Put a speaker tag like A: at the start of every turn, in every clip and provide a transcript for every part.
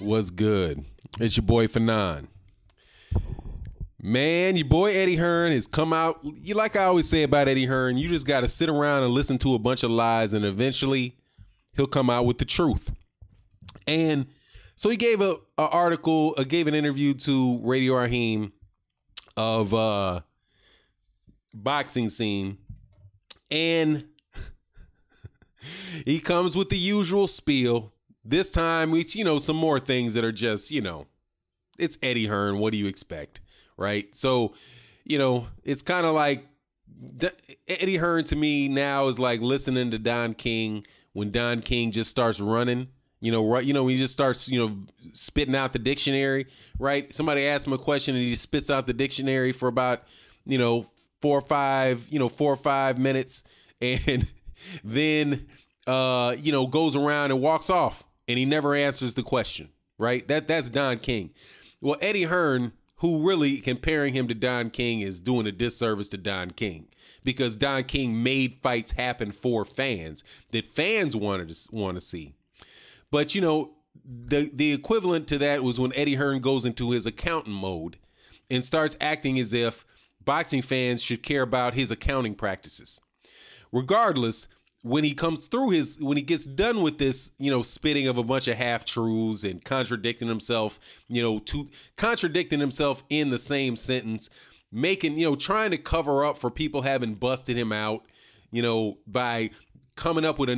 A: What's good? It's your boy Fanon. Man, your boy Eddie Hearn has come out. You like I always say about Eddie Hearn, you just got to sit around and listen to a bunch of lies, and eventually he'll come out with the truth. And so he gave an interview to Radio Raheem of boxing scene, and he comes with the usual spiel. This time, it's, some more things that are just, it's Eddie Hearn. What do you expect? Right. So, it's kind of like Eddie Hearn to me now is like listening to Don King when Don King just starts running, when he just starts, spitting out the dictionary. Right. Somebody asks him a question and he just spits out the dictionary for about, 4 or 5 minutes. And then, goes around and walks off. And he never answers the question, right? That's Don King. Well, Eddie Hearn, who really comparing him to Don King is doing a disservice to Don King, because Don King made fights happen for fans that fans want to see. But, the equivalent to that was when Eddie Hearn goes into his accountant mode and starts acting as if boxing fans should care about his accounting practices. Regardless, when he gets done with this, spitting of a bunch of half-truths and contradicting himself in the same sentence, trying to cover up for people having busted him out, by coming up with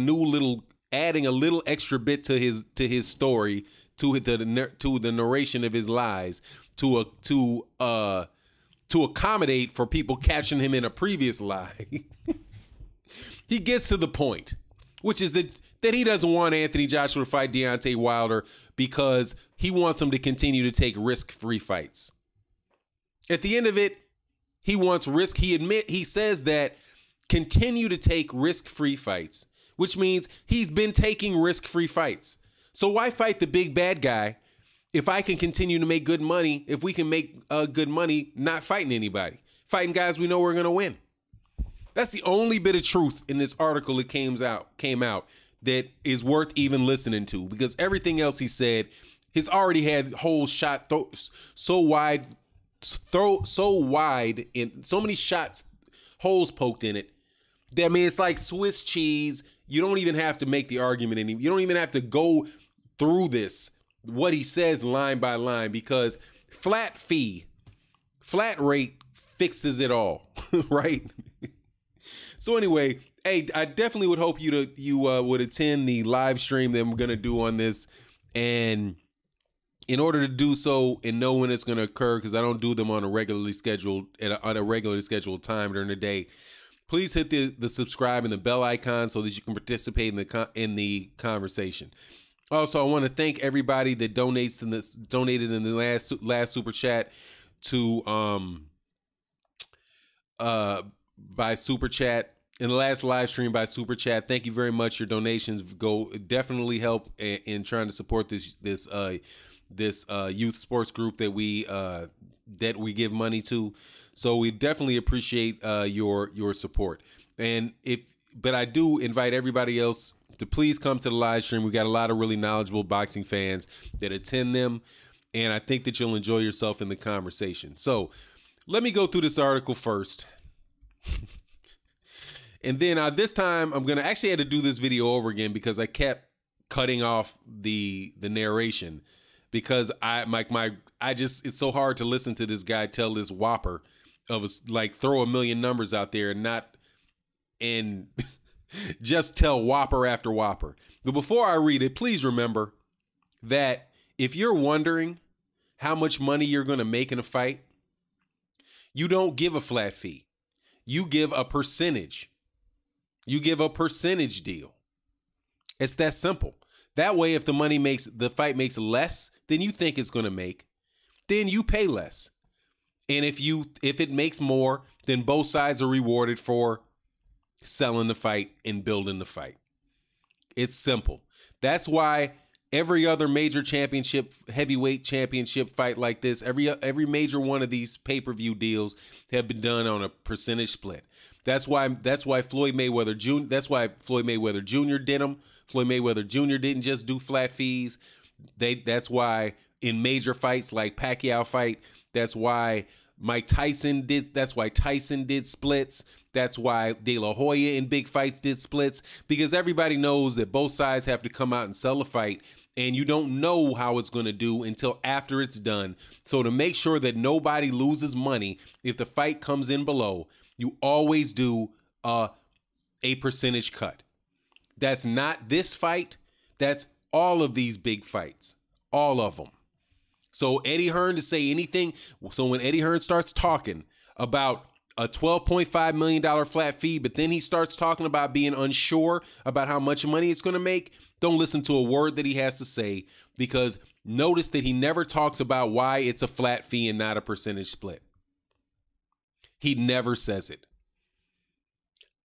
A: adding a little extra bit to his story, to the narration of his lies, to accommodate for people catching him in a previous lie. He gets to the point, which is that he doesn't want Anthony Joshua to fight Deontay Wilder because he wants him to continue to take risk-free fights. At the end of it, he wants risk. He says that continue to take risk-free fights, which means he's been taking risk-free fights. So why fight the big bad guy if I can continue to make good money, if we can make good money not fighting anybody, fighting guys we know we're going to win? That's the only bit of truth in this article that came out that is worth even listening to, because everything else he said has already had holes shot so wide, in so many shots, holes poked in it. That, it's like Swiss cheese. You don't even have to make the argument anymore. You don't even have to go through what he says line by line, because flat rate fixes it all, right? So anyway, hey, I definitely would hope you would attend the live stream that I'm going to do on this. And in order to do so and know when it's going to occur, because I don't do them on a regularly scheduled time during the day, please hit the subscribe and the bell icon so that you can participate in the conversation. Also, I want to thank everybody that donated in the last super chat by super chat, in the last live stream by super chat. Thank you very much. Your donations definitely help in trying to support this youth sports group that we give money to. So we definitely appreciate your support. But I do invite everybody else to please come to the live stream. We got a lot of really knowledgeable boxing fans that attend them, and I think that you'll enjoy yourself in the conversation. So let me go through this article first. And then this time I'm going to actually have to do this video over again, because I kept cutting off the narration, because it's so hard to listen to this guy tell this whopper throw a million numbers out there and just tell whopper after whopper. But before I read it, please remember that if you're wondering how much money you're going to make in a fight, you don't give a flat fee. You give a percentage. You give a percentage deal. It's that simple. That way, if the fight makes less than you think it's going to make, then you pay less. And if it makes more, then both sides are rewarded for selling the fight and building the fight. It's simple. That's why every other major championship, heavyweight championship fight like this, every major one of these pay-per-view deals have been done on a percentage split. That's why Floyd Mayweather Jr. Jr. did them. Floyd Mayweather Jr. didn't just do flat fees. That's why in major fights like Pacquiao fight, that's why Tyson did splits. That's why De La Hoya in big fights did splits, because everybody knows that both sides have to come out and sell a fight, and you don't know how it's going to do until after it's done. So to make sure that nobody loses money if the fight comes in below, you always do a percentage cut. That's not this fight. That's all of these big fights. All of them. So Eddie Hearn to say anything. So when Eddie Hearn starts talking about a $12.5 million flat fee, but then he starts talking about being unsure about how much money it's going to make, don't listen to a word that he has to say, because notice that he never talks about why it's a flat fee and not a percentage split. He never says it.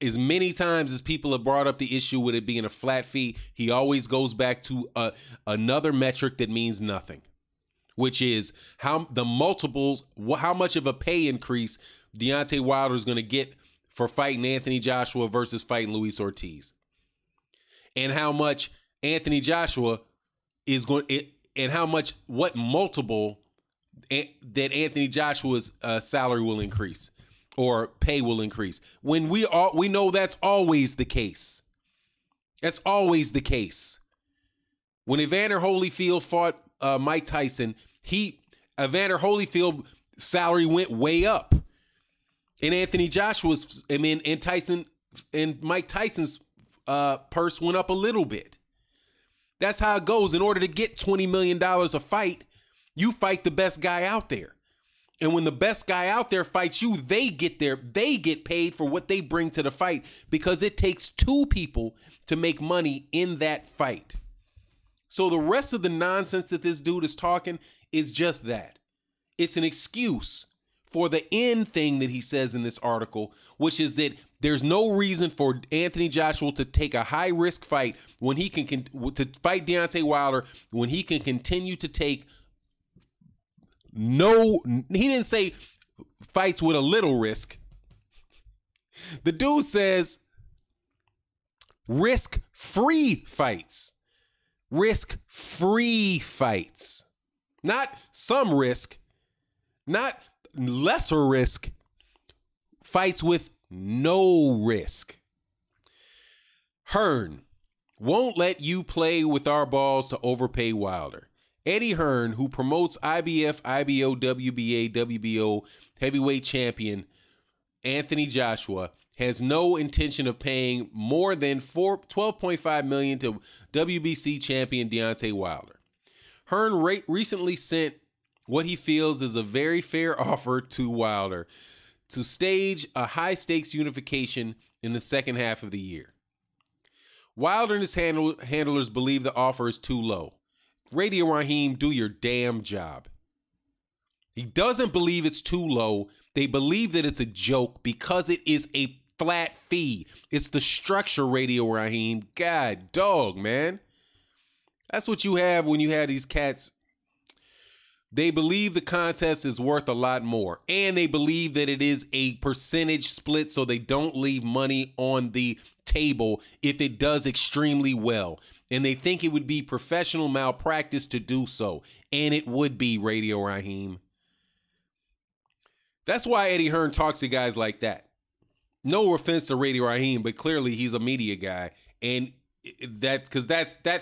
A: As many times as people have brought up the issue with it being a flat fee, he always goes back to another metric that means nothing, which is how much of a pay increase Deontay Wilder is going to get for fighting Anthony Joshua versus fighting Luis Ortiz, and how much Anthony Joshua is going, and how much what multiple that Anthony Joshua's salary will increase or pay will increase. When we know that's always the case. That's always the case. When Evander Holyfield fought Mike Tyson, Evander Holyfield salary went way up. And Anthony Joshua's, and Tyson and Mike Tyson's purse went up a little bit. That's how it goes. In order to get $20 million a fight, you fight the best guy out there. And when the best guy out there fights you, they get paid for what they bring to the fight, because it takes two people to make money in that fight. So the rest of the nonsense that this dude is talking is just that. It's an excuse for the end thing that he says in this article, which is that there's no reason for Anthony Joshua to take a high-risk fight when he can to fight Deontay Wilder, when he can continue to take he didn't say fights with a little risk. The dude says risk-free fights. Risk-free fights. Not some risk, not lesser risk, fights with no risk. Hearn won't let you play with our balls to overpay Wilder. Eddie Hearn, who promotes IBF, IBO, WBA, WBO heavyweight champion Anthony Joshua, has no intention of paying more than $12.5 million to WBC champion Deontay Wilder. Hearn recently sent what he feels is a very fair offer to Wilder to stage a high-stakes unification in the second half of the year. Wilder and his handlers believe the offer is too low. Radio Raheem, do your damn job. He doesn't believe it's too low. They believe that it's a joke because it is a flat fee. It's the structure, Radio Raheem. God dog, man. That's what you have when you have these cats. They believe the contest is worth a lot more, and they believe that it is a percentage split so they don't leave money on the table if it does extremely well. And they think it would be professional malpractice to do so, and it would be, Radio Raheem. That's why Eddie Hearn talks to guys like that. No offense to Radio Raheem, but clearly he's a media guy, and that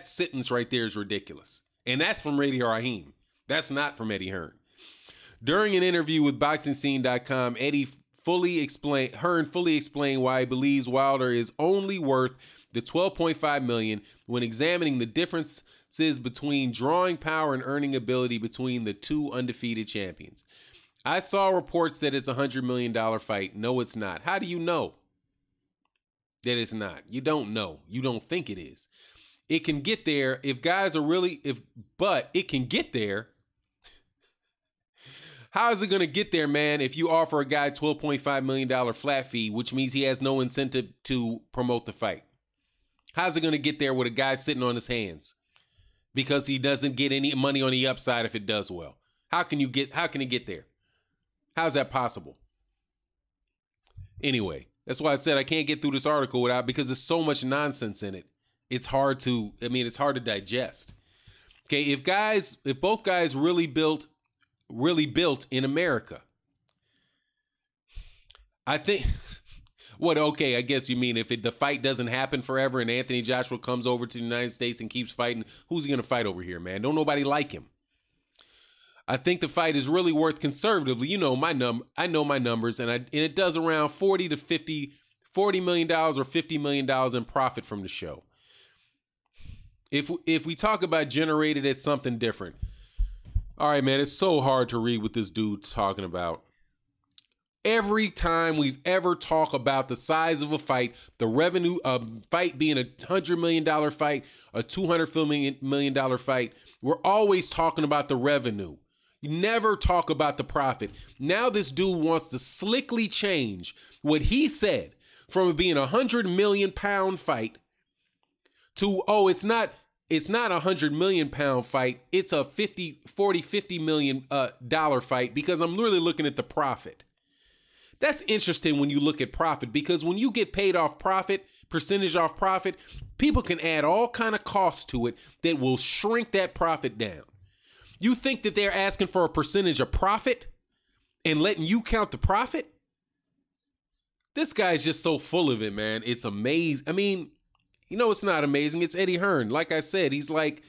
A: sentence right there is ridiculous. And that's from Radio Raheem. That's not from Eddie Hearn. During an interview with BoxingScene.com, Hearn fully explained why he believes Wilder is only worth the $12.5 million when examining the differences between drawing power and earning ability between the two undefeated champions. I saw reports that it's a $100 million fight. No, it's not. How do you know that it's not? You don't know. You don't think it is. It can get there if guys are really, but it can get there. How is it going to get there, man, if you offer a guy $12.5 million flat fee, which means he has no incentive to promote the fight? How's it going to get there with a guy sitting on his hands because he doesn't get any money on the upside if it does well? How can it get there? How's that possible? Anyway, that's why I said I can't get through this article because there's so much nonsense in it. It's hard to digest. Okay, if both guys really built in America, I think what okay, I guess you mean if the fight doesn't happen forever and Anthony Joshua comes over to the United States and keeps fighting, who's he going to fight over here, man? Don't nobody like him. I think the fight is really worth conservatively. You know I know my numbers, and it does around $40 million or $50 million in profit from the show. If we talk about generated as something different, all right, man, it's so hard to read what this dude's talking about. Every time we've ever talked about the size of a fight, the revenue of fight being $100 million fight, a $200 million fight, we're always talking about the revenue. You never talk about the profit. Now this dude wants to slickly change what he said from it being a 100 million pound fight to, it's not a 100 million pound fight. It's a $50 million dollar fight because I'm really looking at the profit. That's interesting when you look at profit, because when you get paid off profit, percentage off profit, people can add all kind of costs to it that will shrink that profit down. You think that they're asking for a percentage of profit and letting you count the profit? This guy's just so full of it, man. It's amazing. I mean, it's not amazing. It's Eddie Hearn. Like I said, he's like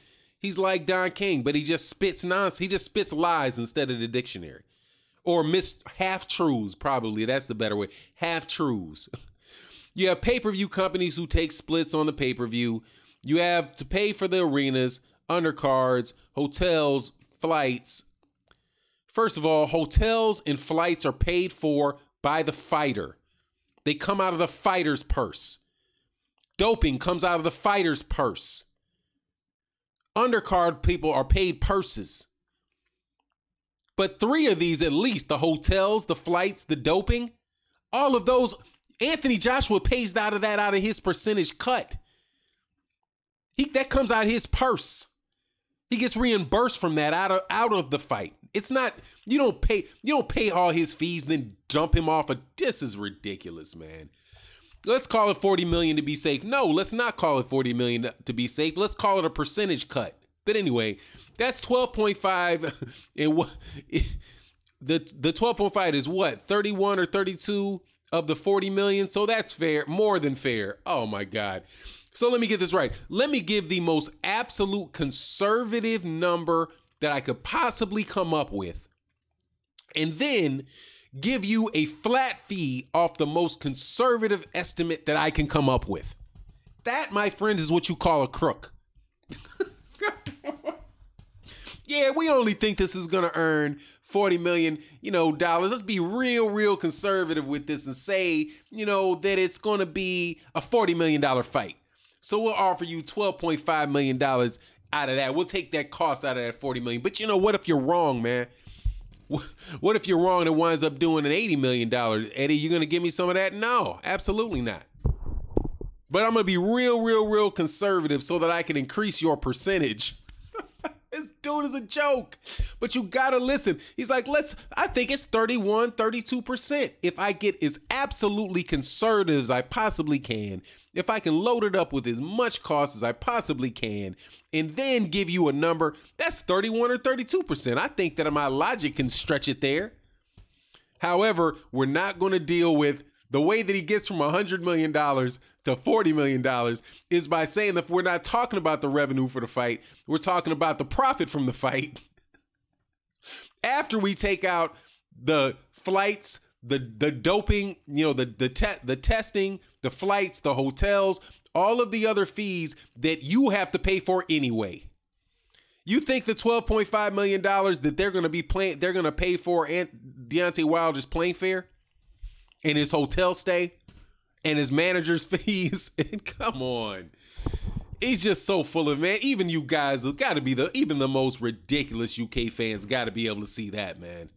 A: Don King, but he just spits nonsense. He just spits lies instead of the dictionary. Or half-truths, probably. That's the better way. Half-truths. You have pay-per-view companies who take splits on the pay-per-view. You have to pay for the arenas, undercards, hotels, flights. First of all, hotels and flights are paid for by the fighter. They come out of the fighter's purse. Doping comes out of the fighter's purse. Undercard people are paid purses. But three of these, at least, the hotels, the flights, the doping, all of those, Anthony Joshua pays out of his percentage cut. That comes out of his purse. He gets reimbursed from that out of the fight. It's not, you don't pay all his fees, then dump him off. This is ridiculous, man. Let's call it 40 million to be safe. No, let's not call it 40 million to be safe. Let's call it a percentage cut. But anyway, that's 12.5. And the 12.5 is what? 31 or 32 of the 40 million. So that's fair, more than fair. Oh my God. So let me get this right. Let me give the most absolute conservative number that I could possibly come up with, and then give you a flat fee off the most conservative estimate that I can come up with. That, my friends, is what you call a crook. Yeah, we only think this is going to earn $40 million, dollars. Let's be real conservative with this and say, that it's going to be a $40 million fight. So we'll offer you $12.5 million out of that. We'll take that cost out of that $40 million. But what if you're wrong, man? What if you're wrong and it winds up doing an $80 million? Eddie, you going to give me some of that? No, absolutely not. But I'm going to be real conservative so that I can increase your percentage. This dude is a joke. But you got to listen. He's like, I think it's 31, 32%. If I get as absolutely conservative as I possibly can, if I can load it up with as much cost as I possibly can, and then give you a number, that's 31 or 32%. I think that my logic can stretch it there. However, we're not going to deal with the way that he gets from $100 million to $40 million is by saying that we're not talking about the revenue for the fight. We're talking about the profit from the fight. After we take out the flights, the doping, the testing, the flights, the hotels, all of the other fees that you have to pay for anyway. You think the $12.5 million that they're going to pay for Deontay Wilder's plane fare and his hotel stay and his manager's fees? And come on. He's just so full of, man. Even you guys have got to be even the most ridiculous UK fans got to be able to see that, man.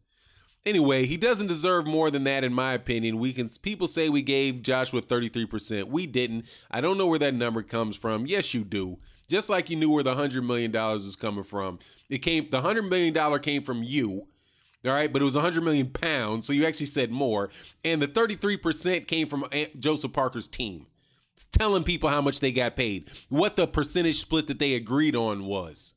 A: Anyway, he doesn't deserve more than that, in my opinion. People say we gave Joshua 33%. We didn't. I don't know where that number comes from. Yes, you do. Just like you knew where the $100 million was coming from. The $100 million came from you. All right, but it was 100 million pounds, so you actually said more. And the 33% came from Joseph Parker's team. It's telling people how much they got paid, what the percentage split that they agreed on was.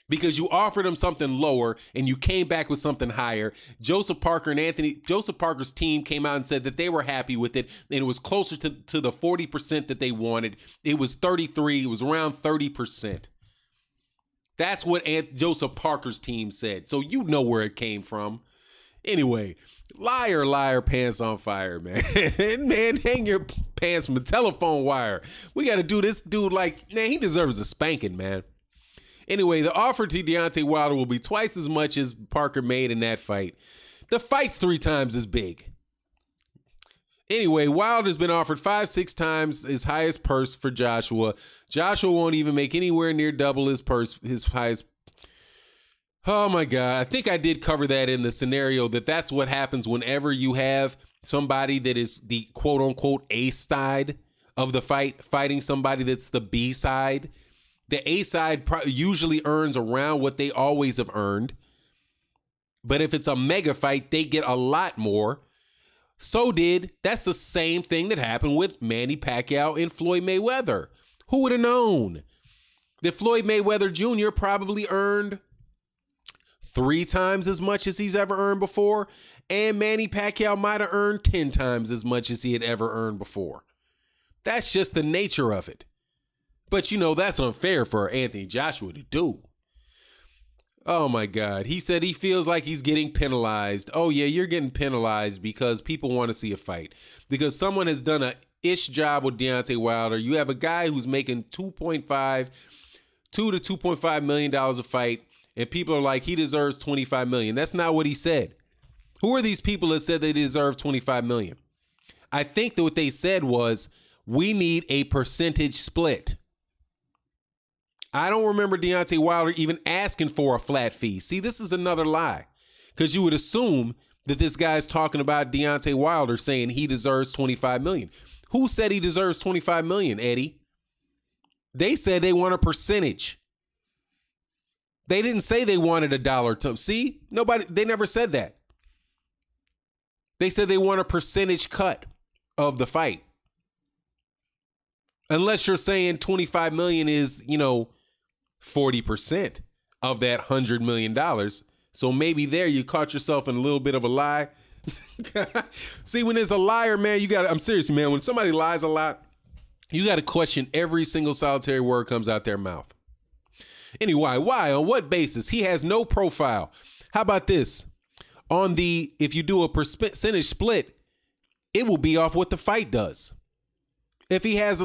A: because you offered him something lower and you came back with something higher. Joseph Parker's team came out and said that they were happy with it, and it was closer to the 40% that they wanted. It was 33. It was around 30%. That's what Joseph Parker's team said. So you know where it came from. Anyway, liar, pants on fire, man. Man, hang your pants from a telephone wire. We got to do this dude like, man, he deserves a spanking, man. Anyway, the offer to Deontay Wilder will be twice as much as Parker made in that fight. The fight's 3 times as big. Anyway, Wilder's been offered 5-6 times his highest purse for Joshua. Joshua won't even make anywhere near double his highest. Oh my God. I think I did cover that in the scenario that's what happens whenever you have somebody that is the quote unquote A side of the fight, fighting somebody that's the B side. The A side usually earns around what they always have earned. But if it's a mega fight, they get a lot more. That's the same thing that happened with Manny Pacquiao and Floyd Mayweather. Who would have known that Floyd Mayweather Jr. probably earned 3 times as much as he's ever earned before, and Manny Pacquiao might have earned 10 times as much as he had ever earned before. That's just the nature of it. But that's unfair for Anthony Joshua to do. Oh my God. He said he feels like he's getting penalized. Oh yeah, you're getting penalized because people want to see a fight. Because someone has done a ish job with Deontay Wilder. You have a guy who's making $2 to $2.5 million a fight, and people are like, he deserves $25 million. That's not what he said. Who are these people that said they deserve $25 million? I think that what they said was, we need a percentage split. I don't remember Deontay Wilder even asking for a flat fee. See, this is another lie, because you would assume that this guy's talking about Deontay Wilder saying he deserves $25 million. Who said he deserves $25 million, Eddie? They said they want a percentage. They didn't say they wanted a dollar. See, they never said that. They said they want a percentage cut of the fight. Unless you're saying $25 million is, 40% of that $100 million. So maybe there you caught yourself in a little bit of a lie. See, when there's a liar, man, I'm serious, man. When somebody lies a lot, you got to question every single solitary word comes out their mouth. Anyway, why? On what basis? He has no profile. How about this? If you do a percentage split, it will be off what the fight does. If he has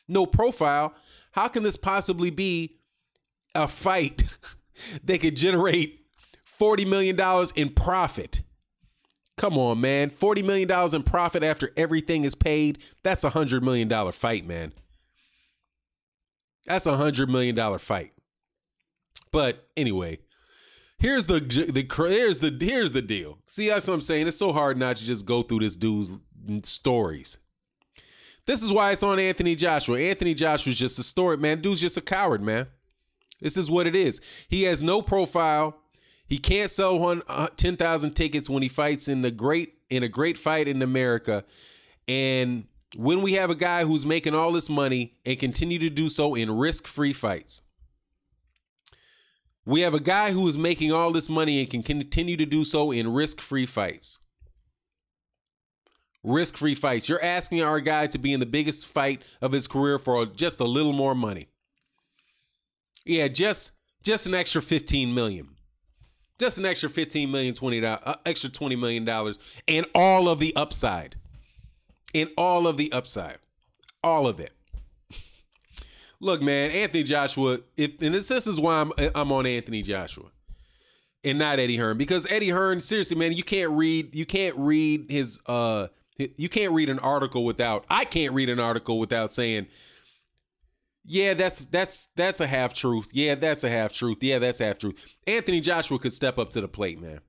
A: no profile, how can this possibly be a fight that could generate $40 million in profit? Come on, man. $40 million in profit after everything is paid. That's a $100 million fight, man. That's a $100 million fight. But anyway, here's the deal. See, that's what I'm saying. It's so hard not to just go through this dude's stories. This is why it's on Anthony Joshua. Anthony Joshua's just a story, man. Dude's just a coward, man. This is what it is. He has no profile. He can't sell 10,000 tickets when he fights in a great fight in America. And when we have a guy who's making all this money and continue to do so in risk-free fights, we have a guy who is making all this money and can continue to do so in risk-free fights. Risk-free fights. You're asking our guy to be in the biggest fight of his career for just a little more money. Yeah, just an extra $15 million. Just an extra $15 million, extra $20 million, and all of the upside. And all of the upside. All of it. Look, man, Anthony Joshua, this is why I'm on Anthony Joshua and not Eddie Hearn, because Eddie Hearn, seriously, man, I can't read an article without saying, yeah, that's a half truth. Yeah, that's a half truth. Yeah, that's half truth. Anthony Joshua could step up to the plate, man,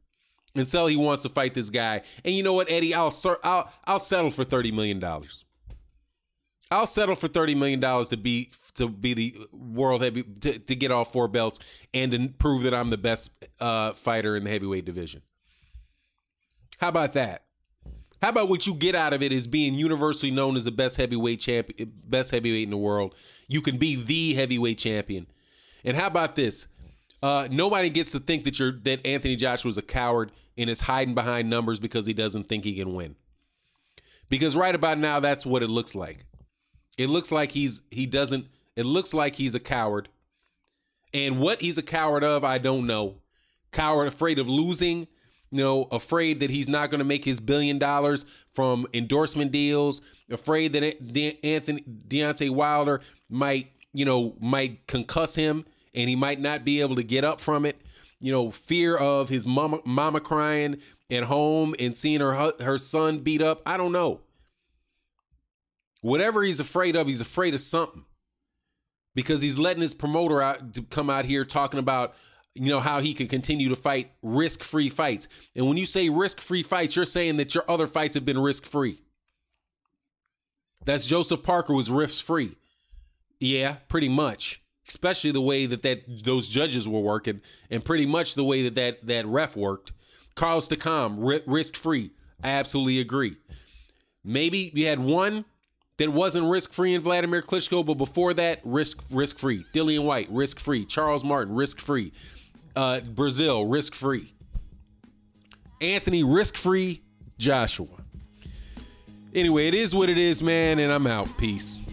A: and say he wants to fight this guy. And you know what, Eddie, I'll settle for $30 million. I'll settle for $30 million to be the world heavy, to get all 4 belts and to prove that I'm the best fighter in the heavyweight division. How about that? How about what you get out of it is being universally known as the best heavyweight in the world. You can be the heavyweight champion. And how about this? Nobody gets to think that Anthony Joshua is a coward and is hiding behind numbers because he doesn't think he can win. Because right about now, that's what it looks like. It looks like it looks like he's a coward. And what he's a coward of, I don't know. Coward, afraid of losing, afraid that he's not going to make his $1 billion from endorsement deals, afraid that Deontay Wilder might concuss him and he might not be able to get up from it. Fear of his mama crying at home and seeing her son beat up. I don't know. Whatever he's afraid of something. Because he's letting his promoter come out here talking about, how he can continue to fight risk-free fights. And when you say risk-free fights, you're saying that your other fights have been risk-free. That's Joseph Parker was risk-free. Yeah, pretty much. Especially the way that those judges were working, and pretty much the way that ref worked. Carlos Takam, risk-free. I absolutely agree. Maybe you had one that wasn't risk-free in Vladimir Klitschko, but before that, risk-free. Dillian White, risk-free. Charles Martin, risk-free. Brazil, risk-free. Anthony, risk-free. Joshua. Anyway, it is what it is, man, and I'm out. Peace.